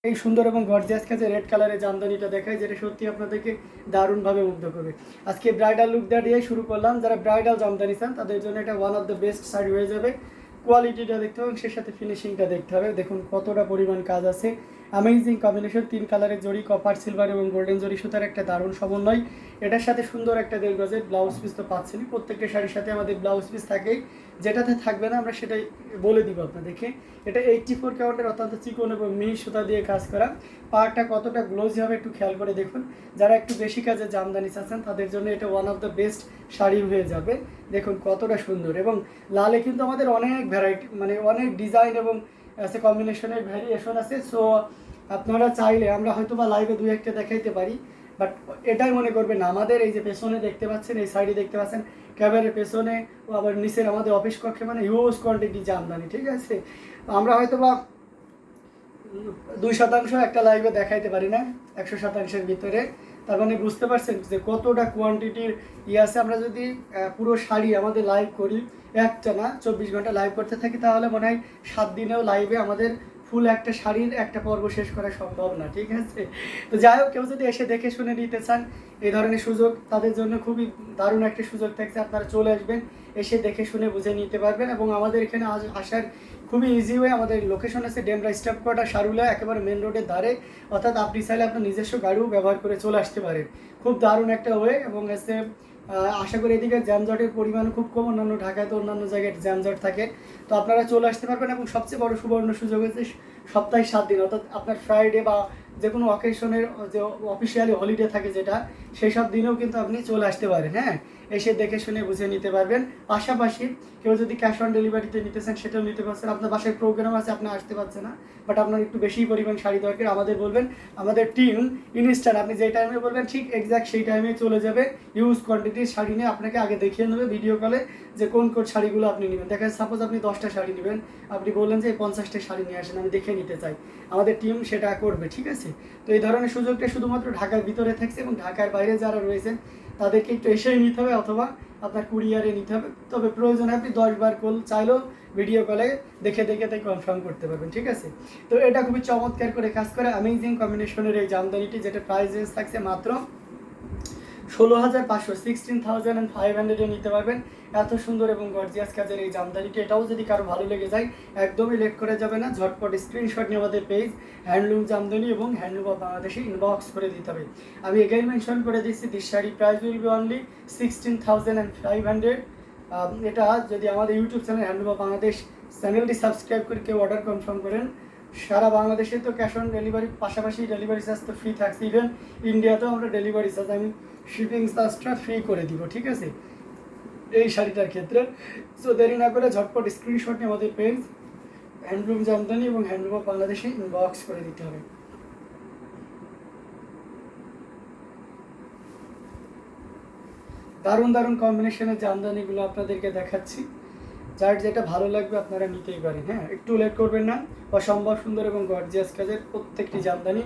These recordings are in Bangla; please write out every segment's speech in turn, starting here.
এই সুন্দর এবং গর্জিয়াস কাজে রেড কালারের জামদানিটা দেখায়, যেটা সত্যি আপনাদেরকে দারুণভাবে মুগ্ধ করবে। আজকে ব্রাইডাল লুকটা দিয়ে শুরু করলাম। যারা ব্রাইডাল জামদানি চান তাদের জন্য এটা one of the best sari হয়ে যাবে। কোয়ালিটিটা দেখতে হবে, সে সাথে ফিনিশিংটা দেখতে হবে। দেখুন কতটা পরিমাণ কাজ আছে, অ্যামেজিং কম্বিনেশন, 3 কালারের জড়ি, কপার, সিলভার এবং গোল্ডেন জড়ি সুতার একটা দারুণ সমন্বয়। এটার সাথে সুন্দর একটা 1.5 গজের ব্লাউজ পিস তো পাচ্ছেনই। প্রত্যেকটা শাড়ির সাথে আমাদের ব্লাউজ পিস থাকেই, যেটাতে থাকবে না আমরা সেটাই বলে দিব আপনাদেরকে। এটা 84 কাউন্টের অত্যন্ত চিকন এবং মিহি সুতা দিয়ে কাজ করা। পাড়টা কতটা গ্লোজি হবে একটু খেয়াল করে দেখুন। যারা একটু বেশি কাজে জামদানি চাচ্ছেন তাদের জন্য এটা one of the best sari হয়ে যাবে। দেখুন কতটা সুন্দর, এবং লালে কিন্তু আমাদের অনেক ভ্যারাইটি, মানে অনেক ডিজাইন এবং আছে কম্বিনেশনের ভ্যারিয়েশন আছে। সো আপনারা চাইলে আমরা হয়তো বা লাইভে 2-1টা দেখাইতে পারি, বাট এটাই মনে করবেন না। আমাদের এই যে পেছনে দেখতে পাচ্ছেন, এই সাইডে দেখতে পাচ্ছেন ক্যামেরার পেছনে ও আবার নিচের আমাদের অফিস কক্ষে মানে হিউজ কোয়ান্টিটি জামদানি, ঠিক আছে। আমরা হয়তো বা 2% একটা লাইভে দেখাইতে পারি না 100%-এর ভিতরে। তার মানে বুঝতে পারছেন যে কতটা কোয়ান্টিটির আছে। আমরা যদি পুরো শাড়ি আমাদের লাইভ করি, একটা না 24 ঘন্টা লাইভ করতে থাকি, তাহলে মনে হয় 7 দিনেও লাইভে আমাদের ফুল একটা শাড়ির একটা পর্ব শেষ করা সম্ভব না, ঠিক আছে। তো যাই হোক, কেউ যদি এসে দেখে শুনে নিতে চান, এই ধরনের সুযোগ তাদের জন্য খুবই দারুণ একটা সুযোগ থাকছে। আপনারা চলে আসবেন, এসে দেখে শুনে বুঝে নিতে পারবেন। এবং আমাদের এখানে আসার খুবই ইজি ওয়ে। আমাদের লোকেশন আছে ডেমরা স্টাফ কোয়ার্টার, সারুলা, একেবারে মেন রোডের ধারে। অর্থাৎ আপনি চাইলে আপনার নিজস্ব গাড়িও ব্যবহার করে চলে আসতে পারেন। খুব দারুণ একটা ওয়ে। এবং এসে আশা করি এদিকে জ্যামজটের পরিমাণ খুব কম। অন্যান্য ঢাকায় তো অন্যান্য জায়গায় জ্যামজট থাকে। তো আপনারা চলে আসতে পারবেন। এবং সবচেয়ে বড় সুবর্ণ সুযোগ হচ্ছে সপ্তাহে 7 দিন, অর্থাৎ আপনার ফ্রাইডে বা যে কোনো অকেশনের যে অফিসিয়ালি হলিডে থাকে যেটা, সেই সব দিনেও কিন্তু আপনি চলে আসতে পারেন। হ্যাঁ, এসে দেখে শুনে বুঝে নিতে পারবেন। পাশাপাশি কেউ যদি ক্যাশ অন ডেলিভারিতে নিতে চান সেটাও নিতে পারছেন। আপনার বাসায় প্রোগ্রাম আছে, আপনি আসতে পারছেন না, বাট আপনার একটু বেশি পরিমাণ শাড়ি দরকার, আমাদের বলবেন। আমাদের টিম ইনস্ট্যান্ট আপনি যে টাইমে বলবেন ঠিক এক্স্যাক্ট সেই টাইমে চলে যাবে। ইউজ কোয়ান্টিটির শাড়ি নিয়ে আপনাকে আগে দেখিয়ে নেবে ভিডিও কলে যে কোন কোন শাড়িগুলো আপনি নেবেন। দেখেন সাপোজ আপনি 10টা শাড়ি নেবেন, আপনি বললেন যে 50টা শাড়ি নিয়ে আসেন, আমি দেখে নিতে চাই, আমাদের টিম সেটা করবে, ঠিক আছে। তো এই ধরনের সুযোগটা শুধুমাত্র ঢাকার ভিতরে থাকছে, এবং ঢাকার বাইরে যারা রয়েছেন তাদেরকে একটু এসেই নিতে হবে, অথবা আপনার কুরিয়ারে নিতে হবে। তবে প্রয়োজনে আপনি 10বার কল চাইলেও ভিডিও কলে দেখে দেখে তাই কনফার্ম করতে পারবেন, ঠিক আছে। তো এটা খুবই চমৎকার করে কাজ করে অ্যামেজিং কম্বিনেশনের এই জামদানিটি, যেটা প্রাইস রেঞ্জ থাকছে মাত্র 16,500, 16,500 নিতে পারবেন। এত সুন্দর এবং গর্জিয়াস কাজের এই জামদানিটি, এটাও যদি কারো ভালো লেগে যায় একদমই লেট করে যাবে না, ঝটপট স্ক্রিনশট নিয়ে আমাদের পেজ হ্যান্ডলুম জামদানি এবং হ্যান্ডলুম অফ বাংলাদেশে ইনবক্স করে দিতে হবে। আমি এগেইন মেনশন করে দিচ্ছি, this sari price will be only 16,500। এটা যদি আমাদের YouTube channel handloom of Bangladesh চ্যানেলটি সাবস্ক্রাইব করে কেউ অর্ডার কনফার্ম করেন, সারা বাংলাদেশে তো ক্যাশ অন ডেলিভারি, পাশাপাশি ডেলিভারি চার্জ তো ফ্রি থাকছে। ইভেন ইন্ডিয়াতেও আমরা ডেলিভারি চার্জ, আমি শিপিং চার্জটা ফ্রি করে দিব, ঠিক আছে, এই শাড়িটার ক্ষেত্রে। সো দেরি না করে ঝটপট স্ক্রিনশট নিয়ে আমাদের পেজ হ্যান্ডলুম জামদানি এবং হ্যান্ডলুম অফ বাংলাদেশে ইনবক্স করে দিতে হবে। দারুণ দারুণ কম্বিনেশনের জামদানিগুলো আপনাদেরকে দেখাচ্ছি, যার যেটা ভালো লাগবে আপনারা নিতেই পারেন। হ্যাঁ, একটু লেট করবেন না। অসম্ভব সুন্দর এবং গর্জিয়াস কাজের প্রত্যেকটি জামদানি।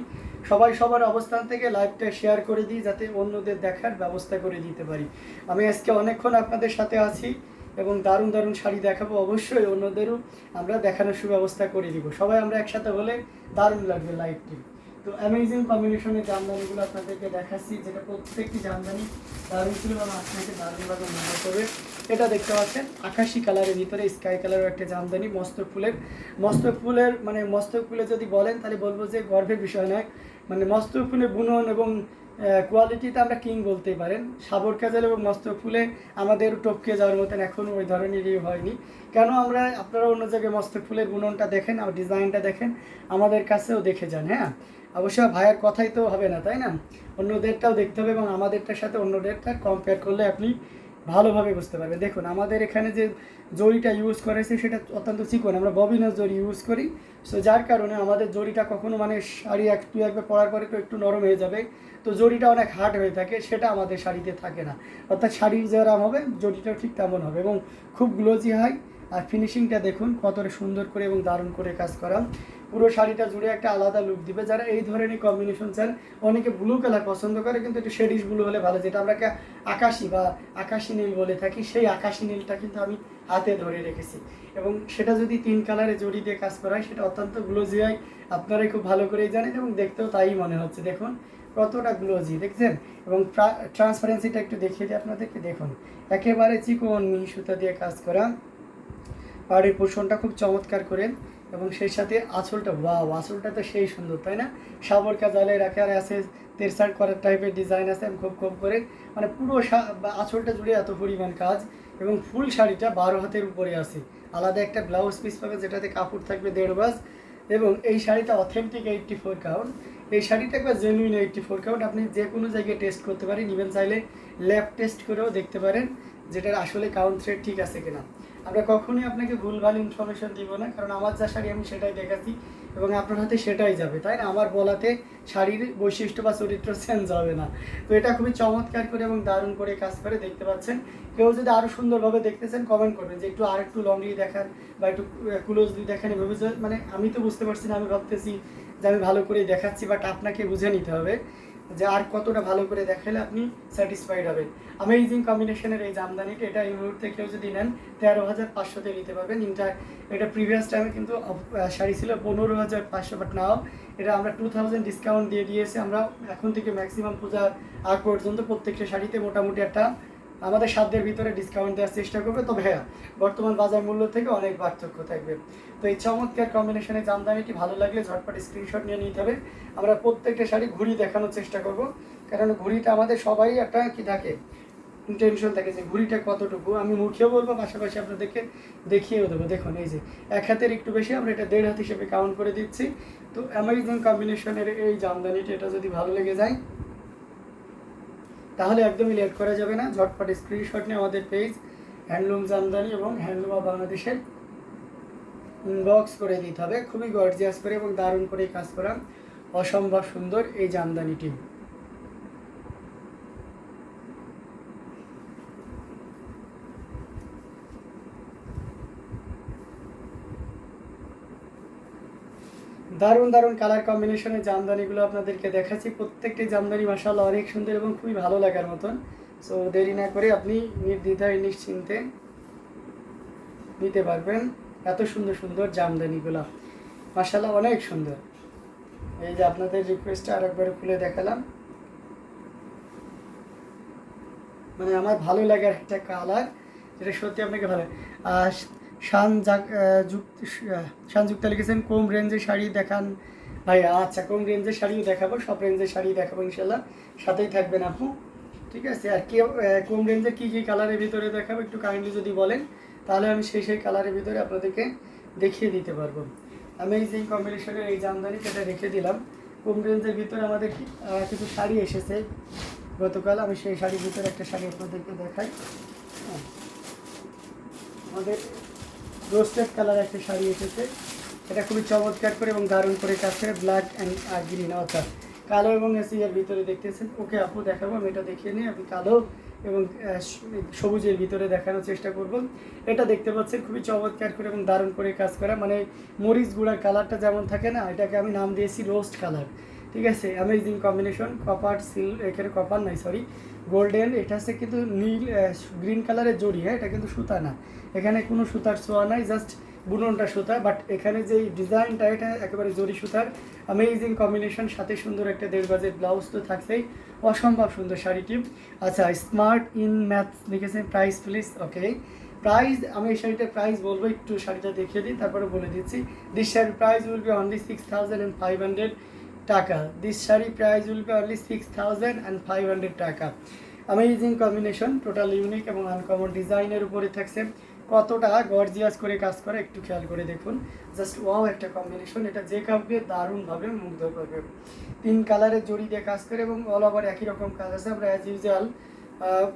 সবাই সবার অবস্থান থেকে লাইভটা শেয়ার করে দিই, যাতে অন্যদের দেখার ব্যবস্থা করে দিতে পারি। আমি আজকে অনেকক্ষণ আপনাদের সাথে আছি এবং দারুণ দারুণ শাড়ি দেখাবো। অবশ্যই অন্যদেরও আমরা দেখানোর সুব্যবস্থা করে দিব। সবাই আমরা একসাথে হলে দারুণ লাগবে লাইভটি। তো অ্যামেজিং কম্বিনেশনের জামদানিগুলো আপনাদেরকে দেখাচ্ছি, যেটা প্রত্যেকটি জামদানি দারুণ ছিল এবং আপনাকে দারুণভাবে মনে করবে। এটা দেখতে পাচ্ছেন আকাশি কালারের ভিতরে স্কাই কালারের একটা জামদানি, মস্তক ফুলের মানে মস্তক ফুলে যদি বলেন তাহলে বলবো যে গর্বের বিষয় নয়, মানে মস্তক ফুলের বুনন এবং কোয়ালিটিতে আমরা কিং বলতেই পারেন। সাবর কাজল এবং মস্তক ফুলে আমাদের টপকে যাওয়ার মতন এখনও ওই ধরনেরই হয়নি। কেন আমরা, আপনারা অন্য জায়গায় মস্তক ফুলের বুননটা দেখেন আর ডিজাইনটা দেখেন, আমাদের কাছেও দেখে যান। হ্যাঁ, অবশ্য ভাইয়ের কথাই তো হবে না, তাই না, অন্যদেরটাও দেখতে হবে এবং আমাদেরটার সাথে অন্যদেরটা কম্পেয়ার করলে আপনি ভালোভাবে বুঝতে পারবেন। দেখুন আমাদের এখানে যে জরিটা ইউজ করেছে সেটা অত্যন্ত চিকন, আমরা ববিনের জরি ইউজ করি। সো যার কারণে আমাদের জরিটা কখনো মানে শাড়ি একবার পরার পরে একটু নরম হয়ে যাবে, তো জরিটা অনেক হার্ড হয়ে থাকে, সেটা আমাদের শাড়িতে থাকে না। অর্থাৎ শাড়ির যেরকম হবে জরিটাও ঠিক তেমন হবে এবং খুব গ্লোজি হয়। আর ফিনিশিংটা দেখুন কতটা সুন্দর করে এবং দারুণ করে কাজ করা। পুরো শাড়িটা জুড়ে একটা আলাদা লুক দিবে। যারা এই ধরনের কম্বিনেশন চান, অনেকে ব্লু কালার পছন্দ করে, কিন্তু একটু শেডিশ ব্লু হলে ভালো, যেটা আমরা আকাশি বা আকাশি নীল বলে থাকি, সেই আকাশি নীলটা কিন্তু আমি হাতে ধরে রেখেছি। এবং সেটা যদি 3 কালারে জড়ি দিয়ে কাজ করা হয়, সেটা অত্যন্ত গ্লোজি হয়। আপনারাই খুব ভালো করেই জানেন এবং দেখতেও তাই মনে হচ্ছে। দেখুন কতটা গ্লোজি দেখছেন। এবং ট্রান্সপারেন্সিটা একটু দেখিয়ে দিই আপনাদেরকে। দেখুন একেবারে চিকন মিহি সুতা দিয়ে কাজ করা। পাড়ির পোষণটা খুব চমৎকার করে, এবং সেই সাথে আঁচলটা, ওয়াও, আঁচলটা তো সেই সুন্দর, তাই না? সাবর কাজালে রাখে আর আছে তেরসাট করার টাইপের ডিজাইন আছে, আমি খুব খুব করে, মানে পুরো আঁচলটা জুড়ে এত পরিমাণ কাজ। এবং ফুল শাড়িটা 12 হাতের উপরে আছে। আলাদা একটা ব্লাউজ পিস পাবে যেটাতে কাপড় থাকবে 1.5 গজ। এবং এই শাড়িটা অথেন্টিক 84 কাউন্ট। এই শাড়িটা একবার জেনুইন 84 কাউন্ট। আপনি যে কোনো জায়গায় টেস্ট করতে পারেন, ইভেন চাইলে ল্যাব টেস্ট করেও দেখতে পারেন যেটার আসলে কাউন্ট থ্রেড ঠিক আছে কিনা। আমরা কখনোই আপনাকে ভুলভাল ইনফরমেশন দিব না, কারণ আমার যা শাড়ি আমি সেটাই দেখাচ্ছি এবং আপনার হাতে সেটাই যাবে, তাই না? আমার বলাতে শাড়ির বৈশিষ্ট্য বা চরিত্র চেঞ্জ হবে না। তো এটা খুবই চমৎকার করে এবং দারুণ করে কাজ করে, দেখতে পাচ্ছেন। কেউ যদি আরও সুন্দরভাবে দেখতে চান কমেন্ট করবেন যে একটু আর একটু লংলি দেখান বা একটু ক্লোজলি দেখান। এভাবে মানে আমি তো বুঝতে পারছি না, আমি ভাবতেছি যে আমি ভালো করেই দেখাচ্ছি, বাট আপনাকে বুঝে নিতে হবে যে আর কতটা ভালো করে দেখালে আপনি স্যাটিসফাইড হবেন। অ্যামেজিং কম্বিনেশনের এই জামদানিটা, এটা এই মুহূর্তে কেউ যদি নেন 13,500-তে নিতে পারবেন। এটা প্রিভিয়াস টাইমে কিন্তু শাড়ি ছিল 15,500, বাট নাও এটা আমরা 2000 ডিসকাউন্ট দিয়ে দিয়েছি। আমরা এখন থেকে ম্যাক্সিমাম পূজার আগ পর্যন্ত প্রত্যেকটা শাড়িতে মোটামুটি একটা আমাদের সাধ্যের ভিতরে ডিসকাউন্ট দেওয়ার চেষ্টা করবে। তবে হ্যাঁ, বর্তমান বাজার মূল্য থেকে অনেক পার্থক্য থাকবে। তো এই চমৎকার কম্বিনেশনের জামদানিটি ভালো লাগলে ঝটপট স্ক্রিনশট নিয়ে নিতে হবে। আমরা প্রত্যেকটা শাড়ি ঘুরি দেখানোর চেষ্টা করব, কারণ ঘুরিটা আমাদের সবাই একটা কি থাকে, টেনশন থাকে যে ঘুরিটা কতটুকু। আমি মুখেও বলবো, পাশাপাশি আপনাদেরকে দেখিয়েও দেবো। দেখুন এই যে 1 হাতের একটু বেশি, আমরা এটা 1.5 হাত হিসেবে কাউন্ট করে দিচ্ছি। তো অ্যামেজিং কম্বিনেশনের এই জামদানিটা, এটা যদি ভালো লেগে যায় তাহলে একদমই লেট করা যাবে না। ঝটপট স্ক্রিনশট নিয়ে আমাদের পেজ হ্যান্ডলুম জামদানি এবং হ্যান্ডলুম অফ বাংলাদেশের ইনবক্স করে দিতে হবে। খুবই গর্জিয়াস করে এবং দারুণ করে কাজ করা, অসম্ভব সুন্দর এই জামদানিটি। দারুণ দারুণ কালার কম্বিনেশনের জামদানিগুলো আপনাদেরকে দেখাচ্ছি। প্রত্যেকটি জামদানি মাশাআল্লাহ অনেক সুন্দর এবং খুবই ভালো লাগার মতন। সো দেরি না করে আপনি নির্দ্বিধায় নিশ্চিন্তে নিতে পারবেন এত সুন্দর সুন্দর জামদানিগুলো, মাশাআল্লাহ অনেক সুন্দর। এই যে আপনাদের রিকোয়েস্টে আরেকবার খুলে দেখালাম, মানে আমার ভালো লাগার একটা কালার, যেটা সত্যি আপনাকে ভালো। আর শানযুক্তা লিখেছেন কম রেঞ্জের শাড়ি দেখান ভাই। আচ্ছা, কম রেঞ্জের শাড়িও দেখাবো, সব রেঞ্জের শাড়ি দেখাবো ইনশাল্লাহ, সাথেই থাকবেন আপু, ঠিক আছে? আর কেউ কম রেঞ্জের কী কী কালারের ভিতরে দেখাবো একটু কাইন্ডলি যদি বলেন, তাহলে আমি সেই কালারের ভিতরে আপনাদেরকে দেখিয়ে দিতে পারবো। অ্যামেজিং কম্বিনেশনের এই জামদানি যেটা রেখে দিলাম। কম রেঞ্জের ভিতরে আমাদের কিছু শাড়ি এসেছে গতকাল, আমি সেই শাড়ির ভিতরে একটা শাড়ি আপনাদেরকে দেখাই। আমাদের রোস্টেড কালার একটা শাড়ি এসেছে, এটা খুবই চমৎকার করে এবং দারুণ করে কাজ করে, ব্ল্যাক অ্যান্ড গ্রিন, অর্থাৎ কালো এবং এর ভিতরে দেখতেছেন। ওকে আপু দেখাবো, আমি এটা দেখিয়ে নিই। আমি কালো এবং সবুজের ভিতরে দেখানোর চেষ্টা করব। এটা দেখতে পাচ্ছেন খুবই চমৎকার করে এবং দারুণ করে কাজ করা, মানে মরিচ গুঁড়ার কালারটা যেমন থাকে না, এটাকে আমি নাম দিয়েছি রোস্ট কালার, ঠিক আছে? অ্যামেজিং কম্বিনেশন, কপার এখানে কপার নয়, সরি গোল্ডেন। এটা হচ্ছে কিন্তু নীল গ্রিন কালারের জড়ি, হ্যাঁ, এটা কিন্তু সুতা না, এখানে কোনো সুতার ছোঁয়া নাই, জাস্ট বুননটা সুতা। বাট এখানে যে ডিজাইনটা, এটা একেবারে জরি সুতার। অ্যামেজিং কম্বিনেশন, সাথে সুন্দর একটা 1.5 গজের ব্লাউজ তো থাকছেই, অসম্ভব সুন্দর শাড়িটি। আচ্ছা, স্মার্ট ইন ম্যাথ লিখেছেন, প্রাইস প্লিজ। ওকে, প্রাইস, আমি এই শাড়িটার প্রাইস বলবো, একটু শাড়িটা দেখিয়ে দিই তারপরে বলে দিচ্ছি। দিস শাড়ির প্রাইস উইল বি অনলি 6,500 টাকা। This sari price will be only 6,500 টাকা। অ্যামেজিং কম্বিনেশন, টোটাল ইউনিক এবং আনকমন ডিজাইনের উপরে থাকছে। কতটা গর্জিয়াস করে কাজ করে একটু খেয়াল করে দেখুন, জাস্ট ওয়াও একটা কম্বিনেশন। এটা যে কাউকে দারুণভাবে মুগ্ধ করবে। 3 কালারের জড়ি দিয়ে কাজ করে এবং অল ওভার একই রকম কাজ আছে। আমরা অ্যাজ ইউজুয়াল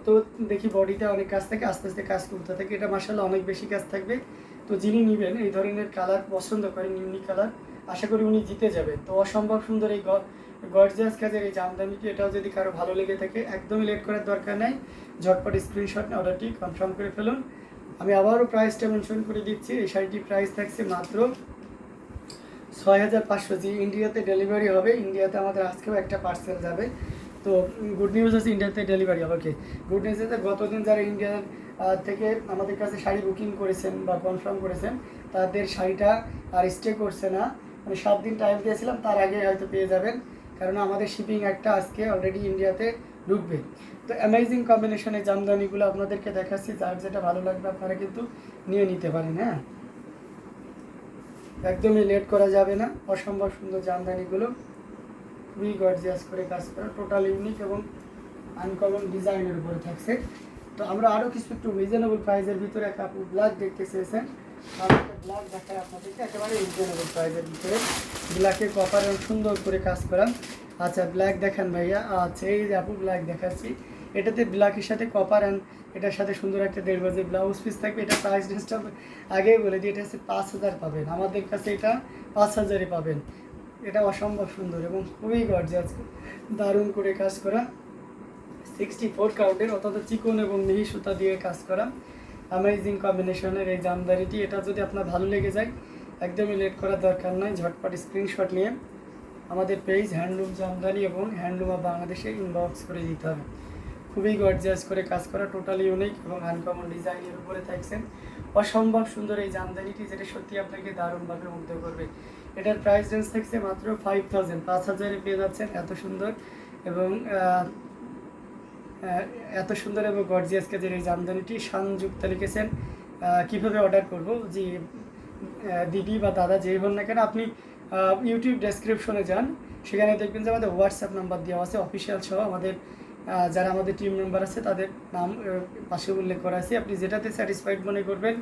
তো দেখি বডিতে অনেক কাজ থাকে, আস্তে আস্তে কাজ করতে থাকে। এটা মাশাআল্লাহ অনেক বেশি কাজ থাকবে। তো যিনি নেবেন, এই ধরনের কালার পছন্দ করেন, ইউনিক কালার, আশা করি উনি জিতে যাবে। তো অসম্ভব সুন্দর এই গর্জিয়াস কাজের এই জামদানিটি, এটাও যদি কারো ভালো লেগে থাকে একদমই লেট করার দরকার নাই, ঝটপট স্ক্রিনশট নিয়ে অর্ডারটি কনফার্ম করে ফেলুন। আমি আবারও প্রাইসটা মেনশন করে দিচ্ছি। এই শাড়িটির প্রাইস থাকছে মাত্র 6500। যে ইন্ডিয়াতে ডেলিভারি হবে, ইন্ডিয়াতে আমাদের আজকেও একটা পার্সেল যাবে। তো গুড নিউজ আছে, ইন্ডিয়াতে ডেলিভারি হবে। ওকে, গুড নিউজ আছে গতদিন যারা ইন্ডিয়ার থেকে আমাদের কাছে শাড়ি বুকিং করেছেন বা কনফার্ম করেছেন, তাদের শাড়িটা আর স্টে করছে না। মানে 7 দিন টাইম দিয়েছিলাম, তার আগে হয়তো পেয়ে যাবেন, কারণ আমাদের শিপিং একটা আজকে অলরেডি ইন্ডিয়াতে ঢুকবে। তো অ্যামেজিং কম্বিনেশনের জামদানিগুলো আপনাদেরকে দেখাচ্ছি, যার যেটা ভালো লাগবে আপনারা কিন্তু নিয়ে নিতে পারেন। হ্যাঁ, একদমই লেট করা যাবে না। অসম্ভব সুন্দর জামদানিগুলো, খুবই গর্জিয়াস করে কাজ করা, টোটাল ইউনিক এবং আনকমন ডিজাইনের উপরে থাকছে। তো আমরা আরও কিছু একটু রিজনেবল প্রাইসের ভিতরে একটা আপু ব্ল্যাক দেখতে চেয়েছেন, আমি একটা ব্ল্যাক দেখাই আপনাদেরকে, একেবারে রিজনেবল প্রাইসের ভিতরে ব্ল্যাকে কপার সুন্দর করে কাজ করা। আচ্ছা, ব্ল্যাক দেখান ভাইয়া। আচ্ছা, এই যে আপু ব্ল্যাক দেখাচ্ছি, এটাতে ব্ল্যাকের সাথে কপার অ্যান্ড এটার সাথে সুন্দর একটা 1.5 গজের ব্লাউজ পিস থাকবে। এটা প্রাইস রেঞ্জটা আগেই বলে দিই, এটা হচ্ছে 5000 পাবেন আমাদের কাছে, এটা 5000-এ পাবেন। এটা অসম্ভব সুন্দর এবং খুবই গর্জিয়াস, দারুণ করে কাজ করা, 64 কাউন্টের অর্থাৎ চিকন এবং মিহি সুতা দিয়ে কাজ করা অ্যামেজিং কম্বিনেশনের এই জামদানিটি। এটা যদি আপনার ভালো লেগে যায়, একদমই লেট করার দরকার নয়, ঝটপট স্ক্রিনশট নিয়ে আমাদের পেজ হ্যান্ডলুম জামদানি এবং হ্যান্ডলুম অফ বাংলাদেশে ইনবক্স করে দিতে হবে। খুবই গর্জিয়াস করে কাজ করা, টোটালি ইউনিক এবং আনকমন ডিজাইনের উপরে থাকছেন অসম্ভব সুন্দর এই জামদানিটি, যেটা সত্যি আপনাকে দারুণভাবে মুগ্ধ করবে। এটার প্রাইস রেঞ্জ থাকছে মাত্র 5000, 5000-এ পেয়ে যাচ্ছেন এত সুন্দর এবং গর্জিয়াস কাজের এই জামদানিটি। সংযুক্ত লিখেছেন কীভাবে অর্ডার করব। যে দিদি বা দাদা যেই হন না কেন, আপনি ইউটিউব ডেসক্রিপশনে যান, সেখানে দেখবেন যে আমাদের হোয়াটসঅ্যাপ নাম্বার দেওয়া আছে অফিসিয়াল সহ, আমাদের যারা আমাদের টিম মেম্বার আছে তাদের নাম পাশে উল্লেখ করা আছে। আপনি যেটাতে স্যাটিসফাইড মনে করবেন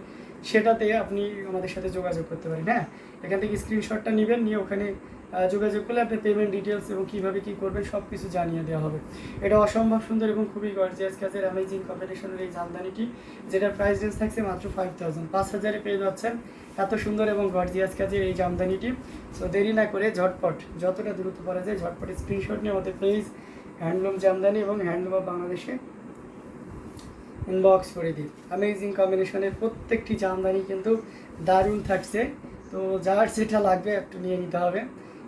সেটাতে আপনি আমাদের সাথে যোগাযোগ করতে পারেন। হ্যাঁ, এখান থেকে স্ক্রিনশটটা নেবেন, নিয়ে ওখানে যোগাযোগ করলে আপনি পেমেন্ট ডিটেলস এবং কীভাবে কী করবেন সব কিছু জানিয়ে দেওয়া হবে। এটা অসম্ভব সুন্দর এবং খুবই গর্জিয়াস কাজের অ্যামেজিং কম্বিনেশনের এই জামদানিটি, যেটার প্রাইস রেঞ্জ থাকছে মাত্র 5000, 5000-এ পেয়ে যাচ্ছেন এত সুন্দর এবং গর্জিয়াস কাজের এই জামদানিটি। সো দেরি না করে ঝটপট, যতটা দ্রুত পারা যায় ঝটপট স্ক্রিনশট নিয়ে আমাদের পেজ হ্যান্ডলুম জামদানি এবং হ্যান্ডলুম অফ বাংলাদেশে ইনবক্স করে দিই। অ্যামেজিং কম্বিনেশনের প্রত্যেকটি জামদানি কিন্তু দারুণ থাকছে। তো যার যেটা লাগবে একটু নিয়ে নিতে হবে,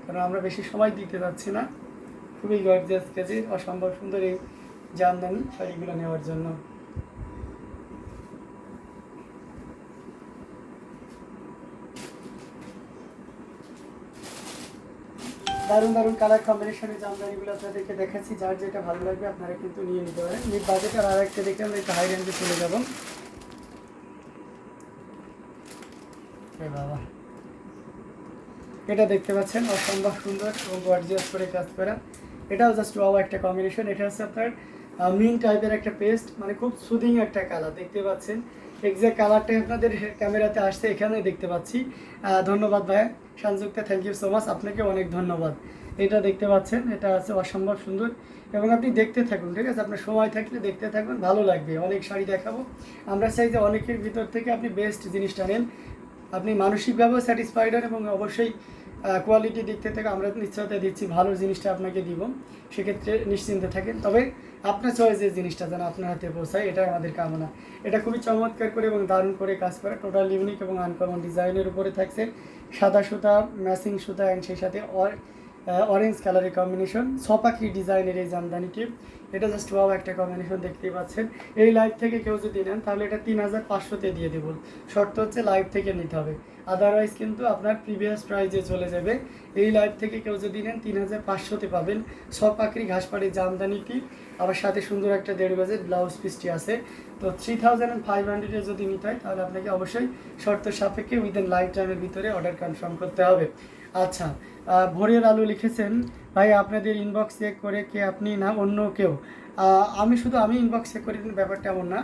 কারণ আমরা বেশি সময় দিতে পারছি না। খুবই গর্জিয়াস কাজে অসম্ভব সুন্দর এই জামদানি শাড়িগুলো নেওয়ার জন্য। দারুণ দারুণ কালার কম্বিনেশনের জামদানিগুলো আপনাদেরকে দেখাচ্ছি, যার যেটা ভালো লাগবে আপনারা কিন্তু নিয়ে নিতে পারেন। মিড বাজেটের আর একটা দেখে আমরা একটু হাই রেঞ্জে চলে যাব। বাবা, এটা দেখতে পাচ্ছেন অসম্ভব সুন্দর এবং গর্জিয়াস করে কাজ করা। এটাও জাস্ট ওয়াও একটা কম্বিনেশন। এটা হচ্ছে আপনার মিন টাইপের একটা পেস্ট, মানে খুব সুদিং একটা কালার দেখতে পাচ্ছেন। এক্সাক্ট কালারটা আপনাদের ক্যামেরাতে আসছে, এখানে দেখতে পাচ্ছি। ধন্যবাদ ভাইয়া Sanjukta, thank you so much, আপনাকে অনেক ধন্যবাদ। এটা দেখতে পাচ্ছেন, এটা আছে অসম্ভব সুন্দর এবং আপনি দেখতে থাকুন, ঠিক আছে? আপনার সময় থাকলে দেখতে থাকুন, ভালো লাগবে। অনেক শাড়ি দেখাবো, আমরা চাই যে অনেকের ভিতর থেকে আপনি বেস্ট জিনিসটা নেন, আপনি মানসিকভাবেও স্যাটিসফাইড হন এবং অবশ্যই কোয়ালিটি দিক থেকে আমরা নিশ্চয়তা দিচ্ছি, ভালো জিনিসটা আপনাকে দিব, সেক্ষেত্রে নিশ্চিন্তে থাকেন। তবে আপনার চয়েসের জিনিসটা যেন আপনার হাতে পৌঁছায়, এটাই আমাদের কামনা। এটা খুবই চমৎকার করে এবং দারুণ করে কাজ করা, টোটাল ইউনিক এবং আনকমন ডিজাইনের উপরে থাকছে সাদা সুতা, ম্যাচিং সুতা অ্যান্ড সেই সাথে অরেঞ্জ কালারের কম্বিনেশন, ছপাখি ডিজাইনের এই জামদানিটি। এটা জাস্ট ওয়াও একটা কম্বিনেশন দেখতেই পাচ্ছেন। এই লাইভ থেকে কেউ যদি নেন তাহলে এটা 3500-তে দিয়ে দেবো, শর্ত হচ্ছে লাইভ থেকে নিতে হবে, আদারওয়াইজ কিন্তু আপনার প্রিভিয়াস প্রাইজে চলে যাবে। এই লাইভ থেকে কেউ যদি নেন 3500-তে পাবেন ছপাখি ঘাসপাড়ির জামদানিটি, আবার সাথে সুন্দর একটা 1.5 গজের ব্লাউজ পিসটি আছে। তো 3500-এ যদি নিতে হয় তাহলে আপনাকে অবশ্যই শর্ত সাপেক্ষে উইদিন লাইফ টাইমের ভিতরে অর্ডার কনফার্ম করতে হবে। আচ্ছা, ভোরের আলো লিখেছেন, ভাই আপনাদের ইনবক্স চেক করে কে আপনি না অন্য কেউ? আমি ইনবক্স চেক করি, ব্যাপারটা এমন না।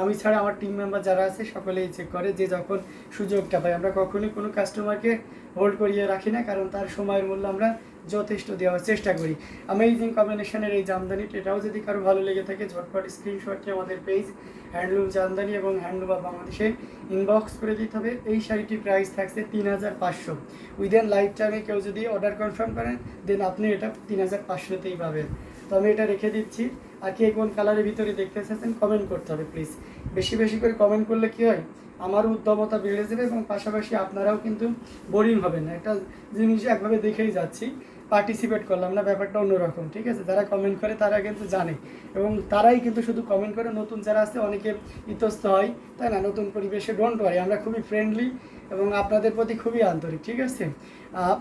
আমি ছাড়া আমার টিম মেম্বার যারা আছে সকলেই চেক করে, যে যখন সুযোগটা পাই। আমরা কখনোই কোনো কাস্টমারকে হোল্ড করিয়ে রাখি না, কারণ তার সময়ের মূল্য আমরা যথেষ্ট দেওয়ার চেষ্টা করি। অ্যামেজিং কম্বিনেশনের এই জামদানিটা, এটাও যদি কারো ভালো লেগে থাকে ঝটপট স্ক্রিনশট নিয়ে আমাদের পেজ হ্যান্ডলুম জামদানি এবং হ্যান্ডলুম অফ বাংলাদেশে ইনবক্স করে দিতে হবে। এই শাড়িটির প্রাইস থাকছে 3500। উইদিন লাইফ টাইমে কেউ যদি অর্ডার কনফার্ম করেন দেন আপনি এটা 3500-তেই পাবেন। তো আমি এটা রেখে দিচ্ছি। আর কে কোন কালারের ভিতরে দেখতে চাচ্ছেন কমেন্ট করতে হবে প্লিজ। বেশি বেশি করে কমেন্ট করলে কী হয়, আমারও উদ্যমতা বেড়ে যাবে এবং পাশাপাশি আপনারাও কিন্তু বোরিং হবেন না। একটা জিনিস একভাবে দেখেই যাচ্ছি, পার্টিসিপেট করলাম না, ব্যাপারটা অন্যরকম। ঠিক আছে, যারা কমেন্ট করে তারা কিন্তু জানে এবং তারাই কিন্তু শুধু কমেন্ট করে, নতুন যারা আছে অনেকে ইতস্ত হয়, তাই না? নতুন পরিবেশে ডোন্ট ওয়ারি, আমরা খুবই ফ্রেন্ডলি এবং আপনাদের প্রতি খুবই আন্তরিক। ঠিক আছে,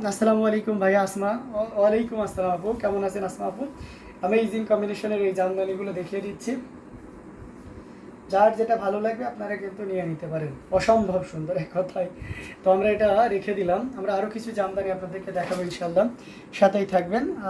আসসালামু আলাইকুম ভাইয়া আসমা। ওয়ালাইকুম আসসালাম আপু, কেমন আছেন আসমা আপু? অ্যামেজিং কম্বিনেশনের এই জামদানিগুলো দেখিয়ে দিচ্ছি, যার যেটা ভালো লাগবে আপনারা কিন্তু নিয়ে নিতে পারেন। অসম্ভব সুন্দর এক কথায়। তো আমরা এটা রেখে দিলাম, আমরা আরও কিছু জামদানি আপনাদেরকে দেখাবো ইনশাল্লাহ, সাথেই থাকবেন।